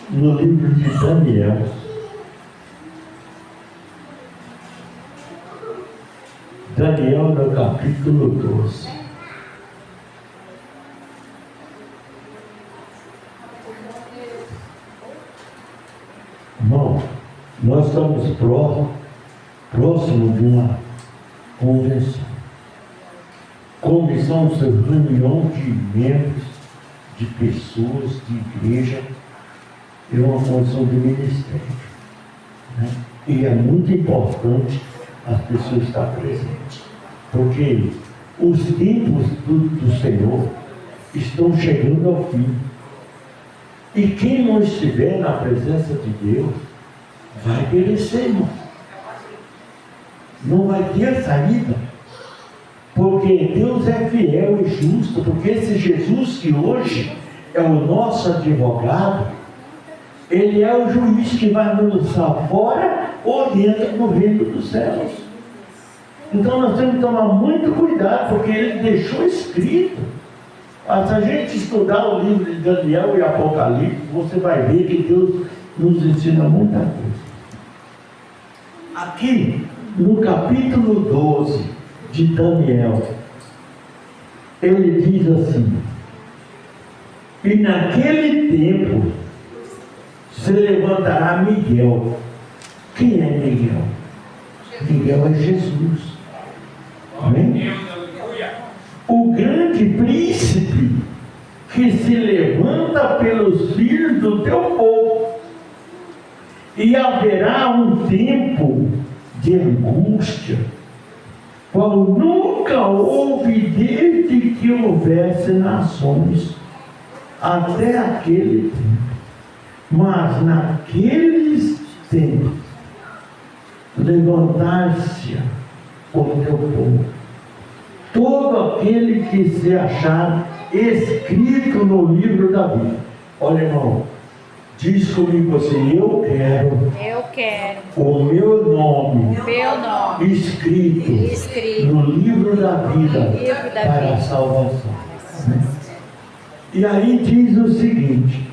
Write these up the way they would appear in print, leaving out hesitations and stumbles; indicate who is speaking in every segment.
Speaker 1: no livro de Daniel. Daniel, no capítulo 12. Irmão, nós estamos próximo de uma convenção. Convenção é uma reunião de membros, de pessoas, de igreja, é uma convenção de ministério. Né? E é muito importante as pessoas estarem presentes, porque os tempos do Senhor estão chegando ao fim. E quem não estiver na presença de Deus vai perecer, irmão. Não vai ter saída. Porque Deus é fiel e justo, porque esse Jesus que hoje é o nosso advogado, Ele é o juiz que vai nos lançar fora ou dentro no reino dos céus. Então nós temos que tomar muito cuidado, porque Ele deixou escrito. Se a gente estudar o livro de Daniel e Apocalipse, você vai ver que Deus nos ensina muita coisa. Aqui, no capítulo 12 de Daniel, ele diz assim: e naquele tempo se levantará Miguel. Quem é Miguel? Miguel é Jesus. Amém? O grande príncipe que se levanta pelos filhos do teu povo. E haverá um tempo de angústia, qual nunca houve desde que houvesse nações, até aquele tempo. Mas naqueles tempos levantar-se o teu povo, todo aquele que se achar escrito no livro da vida. Olha, irmão, diz comigo assim: eu quero o meu nome escrito no livro da vida para a salvação. E aí diz o seguinte: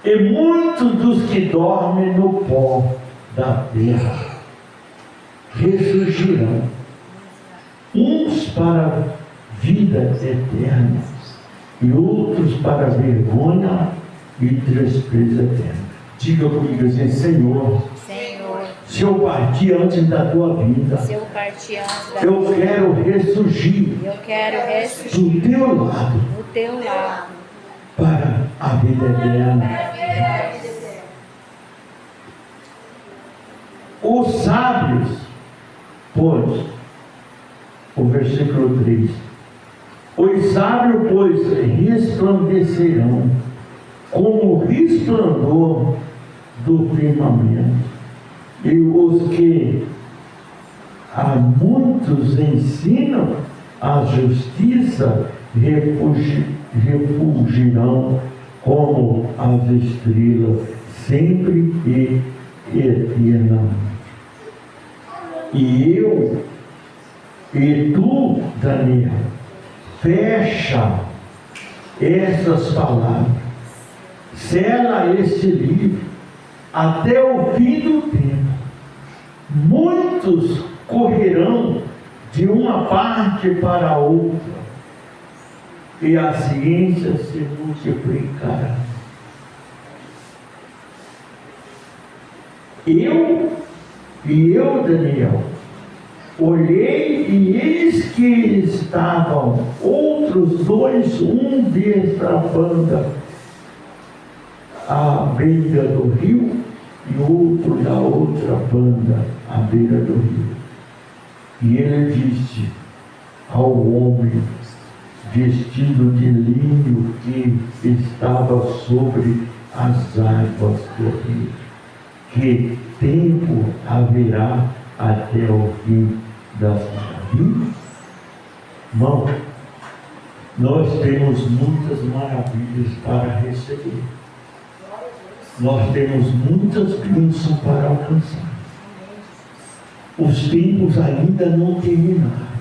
Speaker 1: e muitos dos que dormem no pó da terra ressurgirão, uns para vida eterna e outros para vergonha e desprezo eterno. Diga comigo assim: Senhor, se eu partir antes da tua vida, eu quero ressurgir do teu lado para a vida eterna. Os sábios, pois, o versículo 3, os sábios, pois, resplandecerão como o resplandor do firmamento, e os que a muitos ensinam a justiça refugirão como as estrelas, sempre e eternamente. E eu e tu, Daniel, fecha essas palavras, sela este livro até o fim do tempo. Muitos correrão de uma parte para a outra, e a ciência se multiplicará. Eu, Daniel, olhei e eis que estavam outros dois, um desta banda à beira do rio e outro da outra banda à beira do rio. E ele disse ao homem vestido de linho que estava sobre as águas do rio: que tempo haverá até o fim das maravilhas? Irmão, nós temos muitas maravilhas para receber. Nós temos muitas bênçãos para alcançar. Os tempos ainda não terminaram.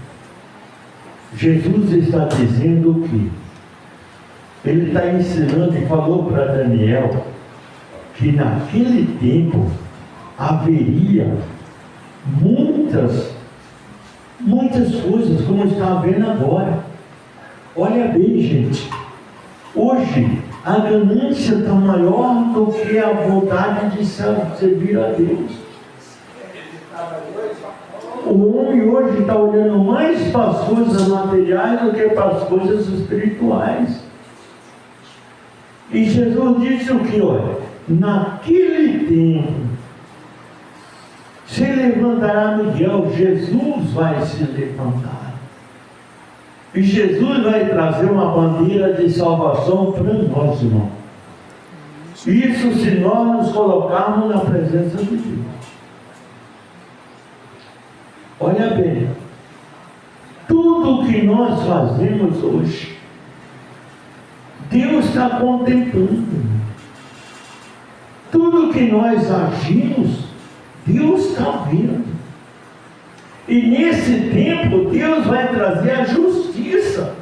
Speaker 1: Jesus está dizendo que Ele está ensinando e falou para Daniel que naquele tempo haveria muitas coisas, como está vendo agora. Olha bem, gente, hoje a ganância está maior do que a vontade de servir a Deus. O homem hoje está olhando mais para as coisas materiais do que para as coisas espirituais. E Jesus disse o que? Olha, naquele tempo se levantará Miguel, Jesus vai se levantar. E Jesus vai trazer uma bandeira de salvação para nós, irmão. Isso se nós nos colocarmos na presença de Deus. Olha bem, tudo que nós fazemos hoje, Deus está contemplando. Tudo que nós agimos, Deus está vendo. E nesse tempo, Deus vai trazer a justiça.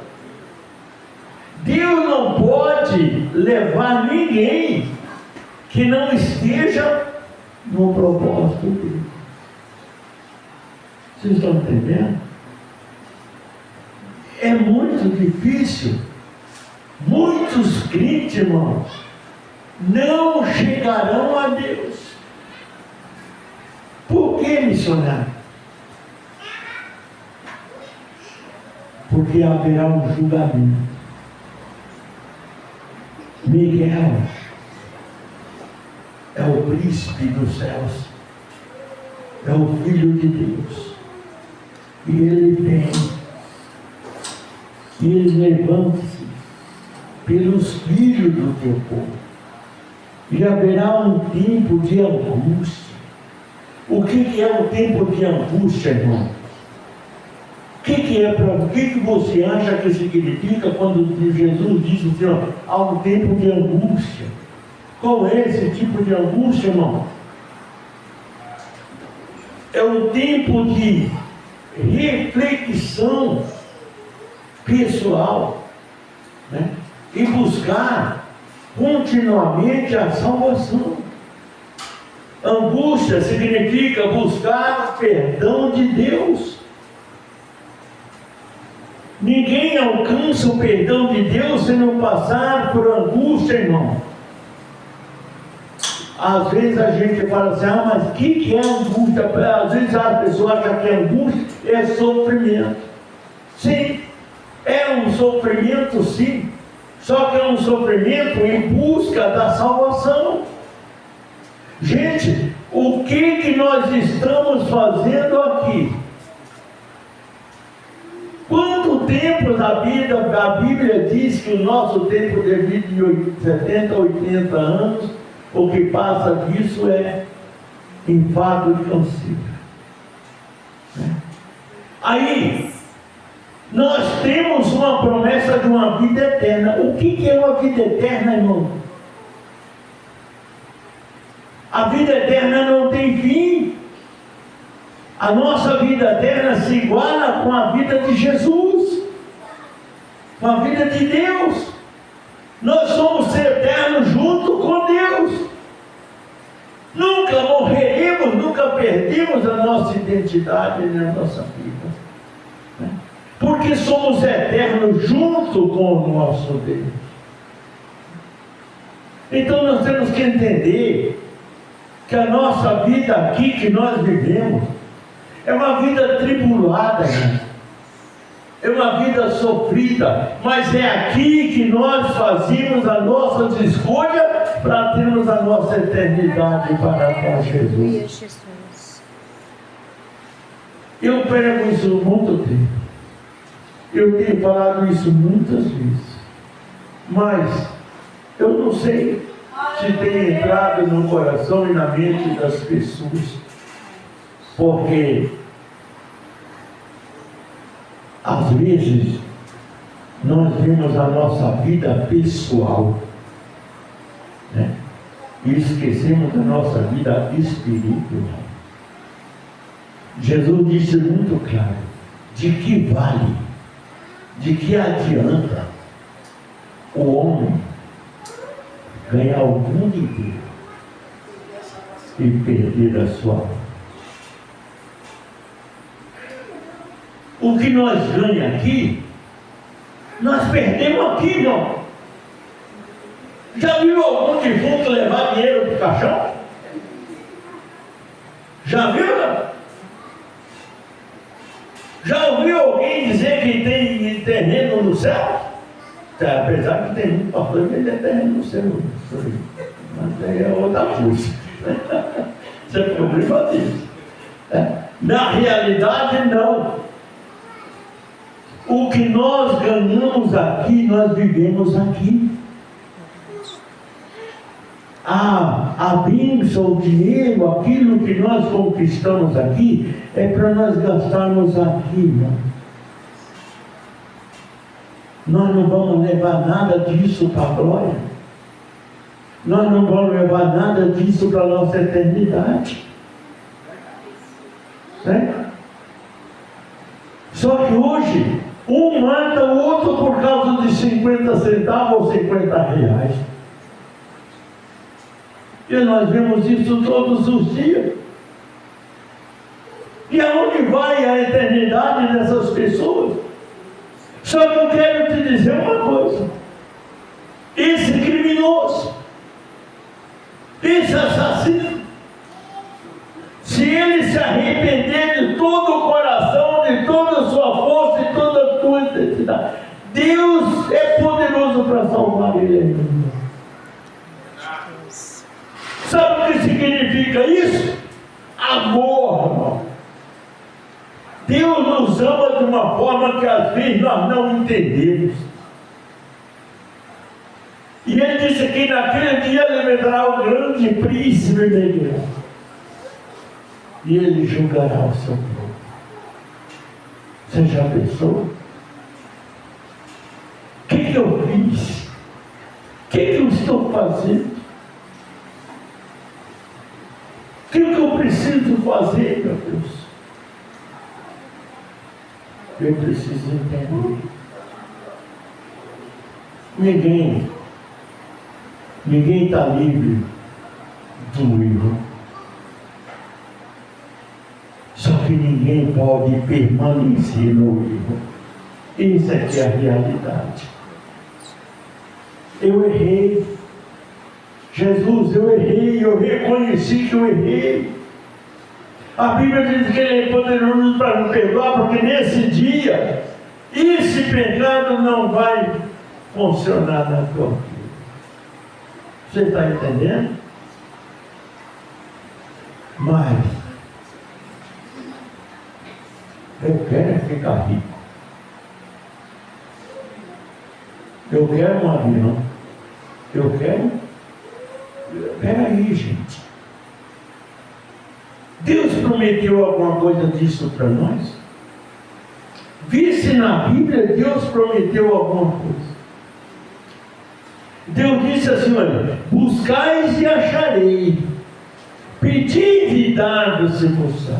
Speaker 1: Deus não pode levar ninguém que não esteja no propósito dele. Vocês estão entendendo? É muito difícil. Muitos crentes, irmãos, não chegarão a Deus. Por que, missionário? Porque haverá um julgamento. Miguel é o príncipe dos céus, é o Filho de Deus, e ele vem, e ele levanta-se pelos filhos do teu povo, e haverá um tempo de angústia. O que é um tempo de angústia, irmão? O que você acha que significa quando Jesus diz assim, ó, há um tempo de angústia? Qual é esse tipo de angústia, irmão? É um tempo de reflexão pessoal, né? E buscar continuamente a salvação. Angústia significa buscar o perdão de Deus. Ninguém alcança o perdão de Deus se não passar por angústia, irmão. Às vezes a gente fala assim, mas o que é angústia? Às vezes a pessoa acha que angústia é sofrimento. Sim, é um sofrimento, sim. Só que é um sofrimento em busca da salvação. Gente, o que nós estamos fazendo aqui? Quanto tempo a Bíblia diz que o nosso tempo de vida de 70, 80 anos, o que passa disso é enfado de canseira. Aí, nós temos uma promessa de uma vida eterna. O que é uma vida eterna, irmão? A vida eterna não tem fim. A nossa vida eterna se iguala com a vida de Jesus, com a vida de Deus. Nós somos eternos junto com Deus. Nunca morreremos, nunca perdemos a nossa identidade na nossa vida, porque somos eternos junto com o nosso Deus. Então nós temos que entender que a nossa vida aqui que nós vivemos é uma vida tribulada, é uma vida sofrida, mas é aqui que nós fazemos as nossas escolhas para termos a nossa eternidade para com Jesus. Eu prego isso há muito tempo, eu tenho falado isso muitas vezes, mas eu não sei se tem entrado no coração e na mente das pessoas, porque às vezes nós vemos a nossa vida pessoal, né? E esquecemos da nossa vida espiritual. Jesus disse muito claro: de que vale, de que adianta o homem ganhar o mundo inteiro e perder a sua alma. O que nós ganhamos aqui, nós perdemos aqui, irmão. Já viu algum defunto levar dinheiro para o caixão? Já viu? Não? Já ouviu alguém dizer que tem terreno no céu? Apesar que tem muito pastor que tem terreno no céu. Mas aí é outra coisa. Isso é problema disso. Na realidade, não. O que nós ganhamos aqui, nós vivemos aqui. A bênção, o dinheiro, aquilo que nós conquistamos aqui, é para nós gastarmos aqui, irmão. Nós não vamos levar nada disso para a glória. Nós não vamos levar nada disso para a nossa eternidade. Certo? Só que hoje, um mata o outro por causa de 50 centavos ou 50 reais. E nós vemos isso todos os dias. E aonde vai a eternidade dessas pessoas? Só que eu quero te dizer uma coisa. Esse criminoso, esse assassino, se ele se arrepender de todo o coração, de toda a sua força, de toda a tua identidade, Deus é poderoso para salvar ele. Sabe o que significa isso? Amor, irmão. Deus nos ama de uma forma que às vezes nós não entendemos. E ele disse que naquele dia ele vendrá o grande príncipe Miguel. E ele julgará o seu povo. Você já pensou? O que eu fiz? O que eu estou fazendo? O que eu preciso fazer, meu Deus? Eu preciso entender. Ninguém está livre do erro. Só que ninguém pode permanecer no erro. Isso aqui é a realidade. Eu errei. Jesus, eu errei, eu reconheci que eu errei. A Bíblia diz que Ele é poderoso para nos perdoar, porque nesse dia, esse pecado não vai funcionar na tua vida. Você está entendendo? Mas, eu quero ficar rico. Eu quero um avião. Eu quero. Peraí, gente. Deus prometeu alguma coisa disso para nós? Visse na Bíblia, Deus prometeu alguma coisa. Deus disse assim, olha, buscais e acharei, pedi e dado-se-vos-á.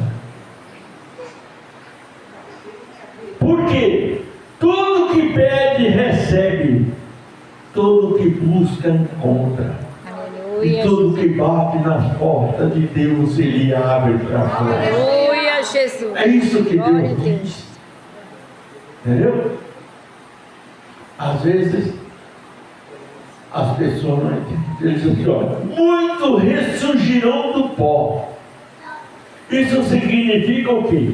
Speaker 1: Porque todo que pede, recebe, todo que busca, encontra. E tudo que bate nas portas de Deus, Ele abre para fora.
Speaker 2: Aleluia, Jesus.
Speaker 1: É isso que Deus diz. Entendeu? Às vezes, as pessoas não entendem. Ele diz assim, olha, muitos ressurgirão do pó. Isso significa o quê?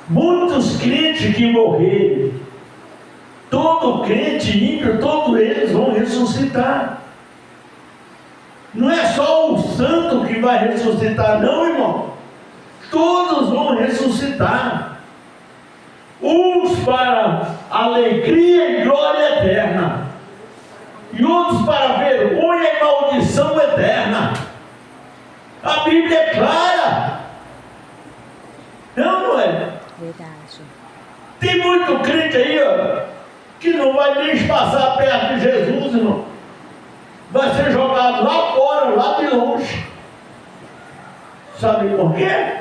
Speaker 1: Muitos crentes que morreram, todo crente ímpio, todos eles vão ressuscitar. Não é só o santo que vai ressuscitar, não, irmão. Todos vão ressuscitar. Uns para alegria e glória eterna, e outros para vergonha e maldição eterna. A Bíblia é clara. Não é?
Speaker 2: Verdade.
Speaker 1: Tem muito crente aí, ó, que não vai nem passar perto de Jesus, irmão. Vai ser jogado lá fora, lá de longe. Sabe por quê?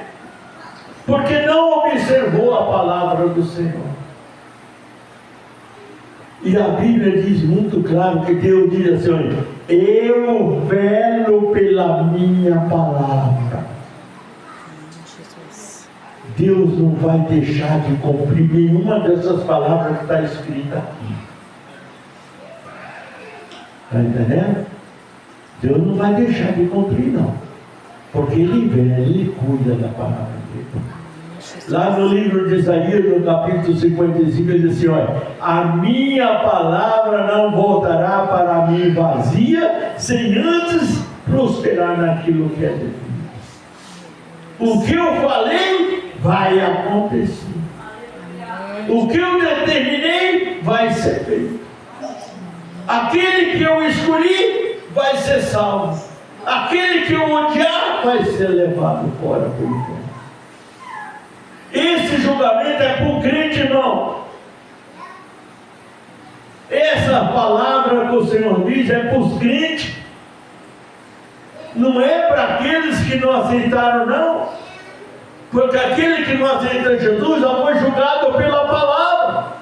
Speaker 1: Porque não observou a palavra do Senhor. E a Bíblia diz muito claro que Deus diz assim, olha, eu velo pela pela minha palavra.
Speaker 2: Jesus.
Speaker 1: Deus não vai deixar de cumprir nenhuma dessas palavras que está escrita aqui. Está entendendo? Deus não vai deixar de cumprir, não. Porque Ele vê, Ele cuida da palavra dele. Lá no livro de Isaías, no capítulo 55, ele diz assim: olha, a minha palavra não voltará para mim vazia, sem antes prosperar naquilo que é definido. O que eu falei vai acontecer. O que eu determinei vai ser feito. Aquele que eu escolhi vai ser salvo. Aquele que eu odiar vai ser levado fora por inferno. Esse julgamento é para o crente, irmão. Essa palavra que o Senhor diz é para os crentes. Não é para aqueles que não aceitaram, não. Porque aquele que não aceita Jesus já foi julgado pela palavra.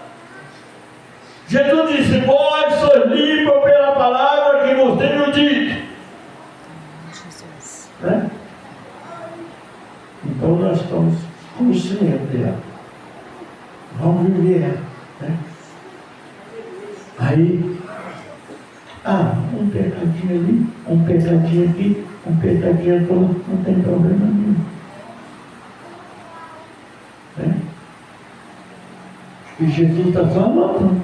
Speaker 1: Jesus disse: vós sois livres pela palavra que vos tenho dito.
Speaker 2: Jesus.
Speaker 1: Né? Então nós estamos conscientes dela. Vamos viver. Né? Aí, um pecadinho ali, um pecadinho aqui, um pecadinho aqui, não tem problema nenhum. Né? E Jesus está só anotando.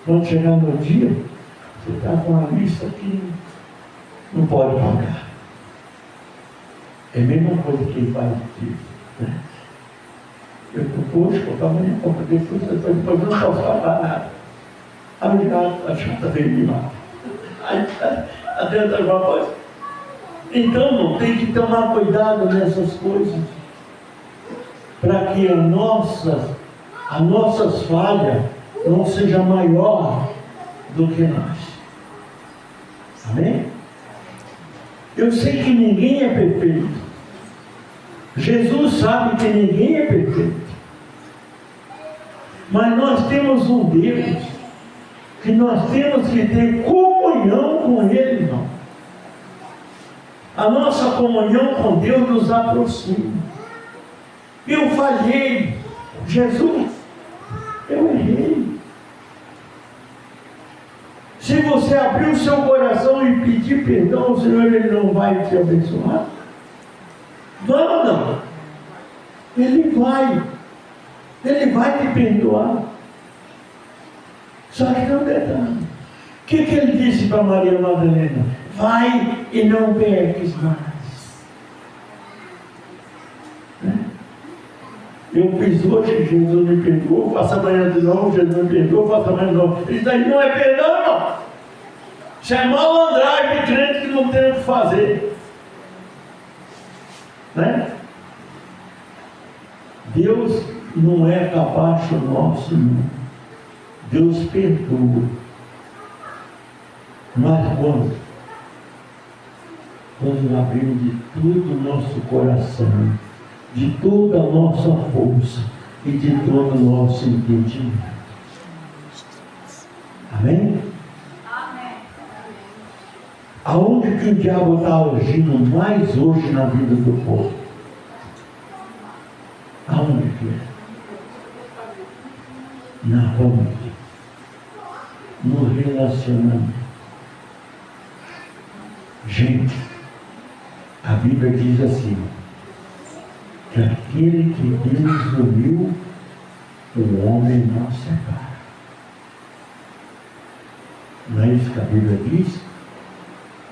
Speaker 1: Quando chegar no dia, você está com uma lista que não pode pagar. É a mesma coisa que ele faz aqui. Né? Eu poxa, amanhã, depois eu não posso pagar nada. Aí a chata veio de lá. Aí adianta alguma coisa. Então, não tem que tomar cuidado nessas coisas. Para que as nossas falhas não sejam maior do que nós. Amém? Eu sei que ninguém é perfeito. Jesus sabe que ninguém é perfeito. Mas nós temos um Deus que nós temos que ter comunhão com Ele, irmão. A nossa comunhão com Deus nos aproxima. Eu falhei. Jesus, eu errei. Se você abrir o seu coração e pedir perdão ao Senhor, Ele não vai te abençoar? Vamos, não. Ele vai te perdoar. Só que não detalhe. O que ele disse para Maria Madalena? Vai e não peques mais. Né? Eu fiz hoje, Jesus me perdoou, faço amanhã de novo, Jesus me perdoou, faço amanhã de novo. Isso aí não é perdão, não. Isso é malandragem de crente que não tem o que fazer. Né? Deus não é capacho nosso, não. Deus perdoa. Mas quando abrimos de todo o nosso coração, de toda a nossa força e de todo o nosso entendimento. Amém? Amém. Aonde que o diabo está agindo mais hoje na vida do povo? Aonde que é? Na família. No relacionamento. Gente, a Bíblia diz assim, que aquele que Deus uniu, o homem não separa. Não é isso que a Bíblia diz?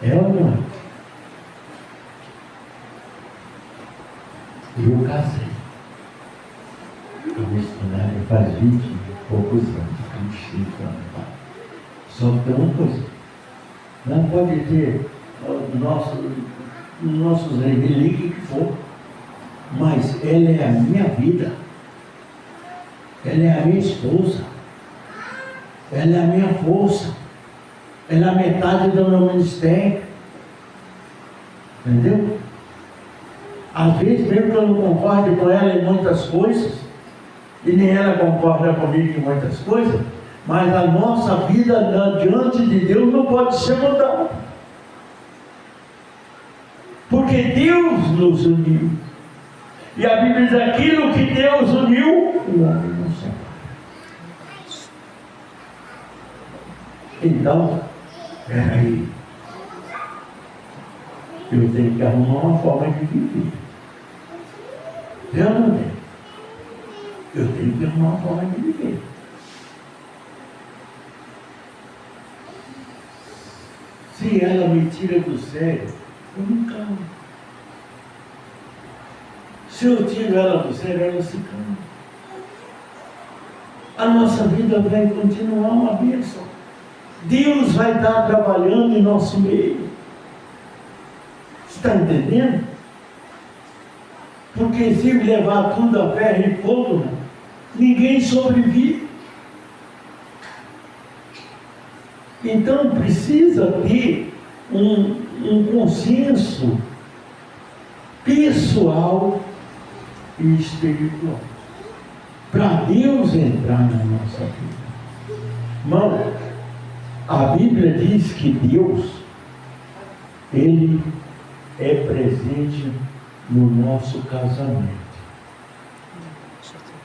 Speaker 1: É ou não é? Eu casei. Eu missionário faz 20 e poucos anos, 25 anos. Só que tem uma coisa. Não pode ter nossos relíquios que for. Mas ela é a minha vida. Ela é a minha esposa. Ela é a minha força. Ela é a metade do meu ministério. Entendeu? Às vezes, mesmo que eu não concorde com ela em muitas coisas, e nem ela concorda comigo em muitas coisas, mas a nossa vida diante de Deus não pode ser mudada. Porque Deus nos uniu. E a Bíblia diz: aquilo que Deus uniu, o homem não separa. Então, peraí, eu tenho que arrumar uma forma de viver. Eu não tenho. Eu tenho que arrumar uma forma de viver. Se ela me tira do sério, eu não calmo. Se eu tiro ela do sério, ela se calma. A nossa vida vai continuar uma bênção. Deus vai estar trabalhando em nosso meio. Você está entendendo? Porque se levar tudo a ferro e fogo, ninguém sobrevive. Então precisa ter um consenso pessoal e espiritual para Deus entrar na nossa vida. Irmão, a Bíblia diz que Deus, Ele é presente no nosso casamento,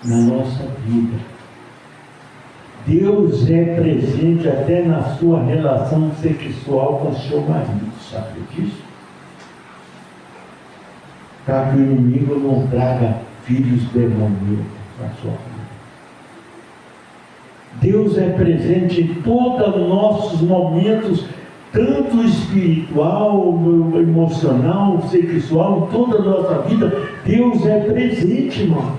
Speaker 1: na nossa vida. Deus é presente até na sua relação sexual com seu marido, sabe disso? Para que o inimigo não traga filhos demoníacos para a sua vida. Deus é presente em todos os nossos momentos, tanto espiritual, emocional, sexual, em toda a nossa vida. Deus é presente, irmão.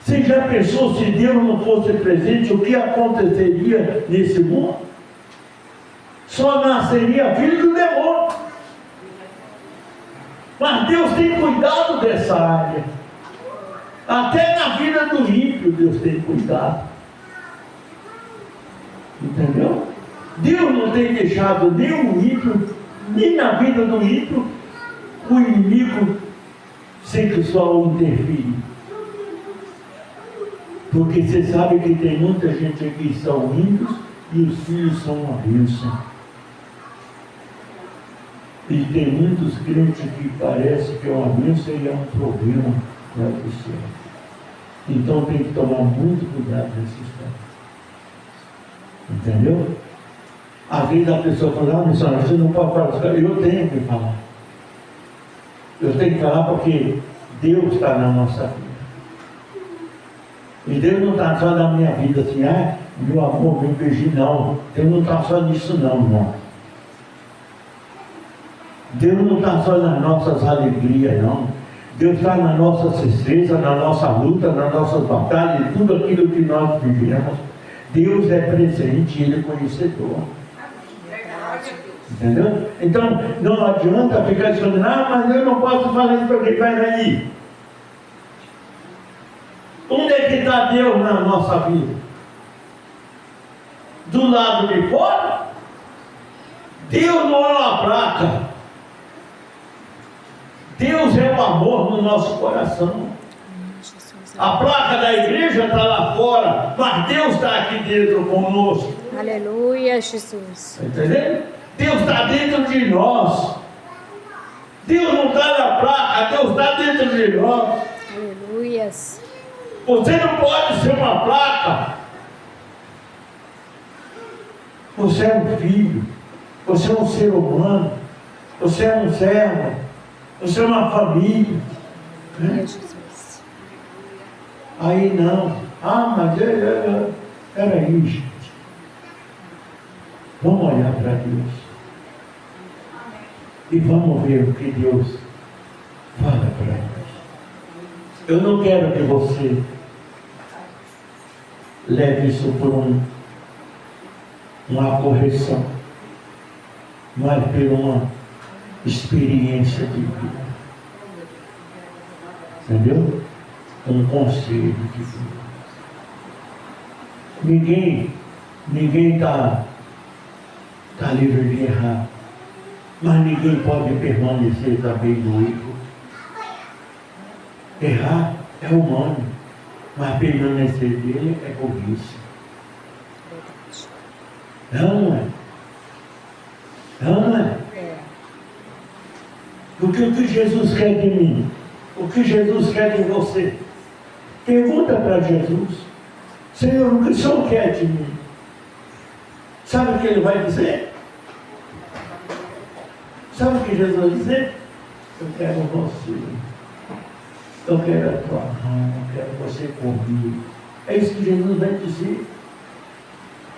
Speaker 1: Você já pensou, se Deus não fosse presente, o que aconteceria nesse mundo? Só nasceria filho do demônio. Mas Deus tem cuidado dessa área. Até na vida do ímpio Deus tem cuidado. Entendeu? Deus não tem deixado nem o ímpio, nem na vida do ímpio, o inimigo sexual interferir. Porque você sabe que tem muita gente aqui que são ímpios e os filhos são uma bênção. E tem muitos crentes que parece que é uma bênção e é um problema para o céu. Então tem que tomar muito cuidado nessa história. Entendeu? Às vezes a pessoa fala: missionário, você não pode falar isso. Eu tenho que falar. Eu tenho que falar porque Deus está na nossa vida. E Deus não está só na minha vida assim: meu amor, meu beijinho, não. Deus não está só nisso não, irmão. Deus não está só nas nossas alegrias, não. Deus está na nossa tristeza, na nossa luta, nas nossas batalhas, em tudo aquilo que nós vivemos. Deus é presente e Ele é conhecedor. Entendeu? Então, não adianta ficar dizendo: mas eu não posso falar isso para quem vai daí. Onde é que está Deus na nossa vida? Do lado de fora? Deus não é uma placa. Deus é o amor no nosso coração. A placa da igreja está lá fora, mas Deus está aqui dentro conosco.
Speaker 2: Aleluia, Jesus.
Speaker 1: Entendeu? Deus está dentro de nós. Deus não está na placa, Deus está dentro de nós.
Speaker 2: Aleluias.
Speaker 1: Você não pode ser uma placa. Você é um filho. Você é um ser humano. Você é um servo. Você é uma família.
Speaker 2: Aleluia, Jesus.
Speaker 1: Aí não. Mas peraí, gente. Vamos olhar para Deus. E vamos ver o que Deus fala para nós. Eu não quero que você leve isso por uma correção, mas por uma experiência de vida. Entendeu? Um conselho de vida. Ninguém está livre de errar, mas ninguém pode permanecer também no erro. Errar é humano, mas permanecer dele é burrice. Não é? Porque o que Jesus quer de mim? O que Jesus quer de você? Pergunta para Jesus: Senhor, o que o Senhor quer de mim? Sabe o que ele vai dizer? Sabe o que Jesus vai dizer? Eu quero você. Eu quero a tua mão, eu quero você comigo. É isso que Jesus vai dizer.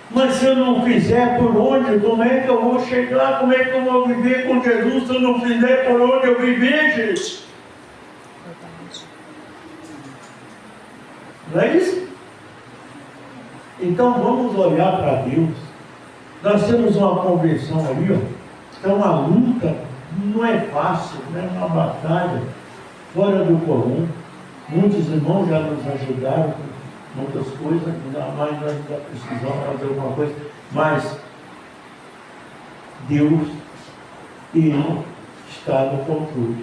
Speaker 1: Mas se eu não fizer por onde, como é que eu vou chegar? Como é que eu vou viver com Jesus se eu não fizer por onde eu viver, gente?
Speaker 2: Verdade.
Speaker 1: Não é isso? Então vamos olhar para Deus. Nós temos uma conversão ali, ó. É uma luta, não é fácil, não é uma batalha fora do comum. Muitos irmãos já nos ajudaram com muitas coisas, ainda mais nós ainda precisamos fazer alguma coisa, mas Deus, Ele está no controle.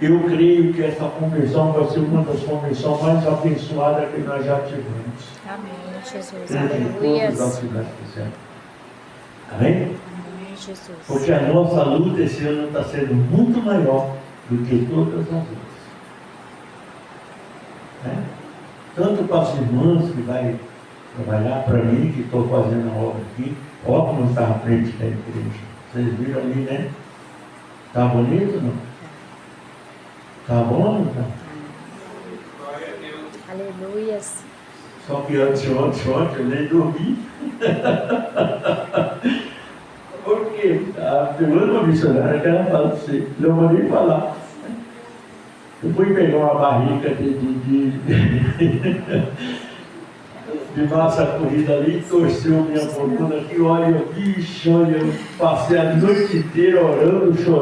Speaker 1: Eu creio que essa conversão vai ser uma das conversões mais abençoadas que nós já tivemos.
Speaker 2: Amém, Jesus.
Speaker 1: Em todas as
Speaker 2: Aleluia.
Speaker 1: cidades do céu. Amém?
Speaker 2: Amém, Jesus.
Speaker 1: Porque a nossa luta esse ano está sendo muito maior do que todas as outras. Né? Tanto para as irmãs que vai trabalhar, para mim que estou fazendo a obra aqui, ó como está à frente da igreja. Vocês viram ali, né? Está bonito, não? Está bom, não está?
Speaker 2: Aleluia.
Speaker 1: Só que ontem eu nem dormi. Porque a fulana missionária que ela fala assim, não vou nem falar. Eu fui pegar uma barriga de massa corrida ali, torceu minha coluna aqui, olha, bicho, olha, eu passei a noite inteira orando, chorando.